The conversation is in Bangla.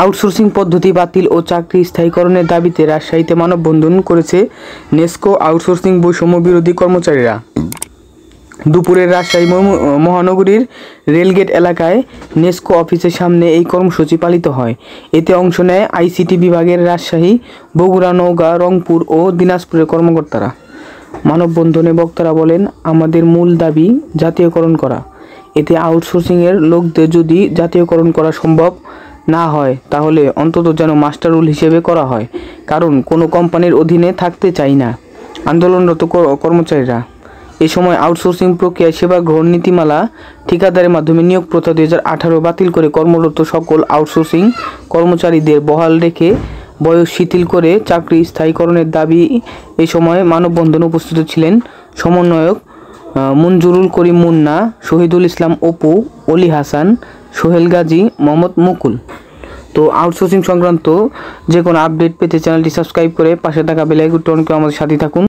আউটসোর্সিং পদ্ধতি বাতিল ও চাকরি স্থায়ীকরণের দাবিতে রাজশাহীতে মানববন্ধন করেছে নেসকো আউটসোর্সিং বৈষম্য বিরোধী কর্মচারীরা। দুপুরে রাজশাহী মহানগরীর রেলগেট এলাকায় নেসকো অফিসের সামনে এই কর্মসূচি পালিত হয়। এতে অংশ নেয় আইসিটি বিভাগের রাজশাহী, বগুড়া, নওগাঁ, রংপুর ও দিনাজপুরের কর্মকর্তারা। মানববন্ধনে বক্তারা বলেন, আমাদের মূল দাবি জাতীয়করণ করা। এতে আউটসোর্সিংয়ের লোকদের যদি জাতীয়করণ করা সম্ভব না হয় তাহলে অন্তত যেন মাস্টার রুল হিসেবে করা হয়, কারণ কোনো কোম্পানির অধীনে থাকতে চাই না আন্দোলনরত কর্মচারীরা। এ সময় আউটসোর্সিং প্রক্রিয়ায় সেবা গ্রহণ নীতিমালা, ঠিকাদারের মাধ্যমে নিয়োগ প্রথা 2018 বাতিল করে কর্মরত সকল আউটসোর্সিং কর্মচারীদের বহাল রেখে বয়স শিথিল করে চাকরি স্থায়ীকরণের দাবি। এ সময় মানববন্ধনে উপস্থিত ছিলেন সমন্বয়ক মঞ্জুরুল করিম মুন্না, শহীদুল ইসলাম অপু, অলি হাসান, সোহেল গাজী, মোহাম্মদ মুকুল। তো আউটসোর্সিং সংক্রান্ত যে কোনো আপডেট পেতে চ্যানেলটি সাবস্ক্রাইব করে পাশে থাকা বেল আইকনটি অন করে আমাদের সাথে থাকুন।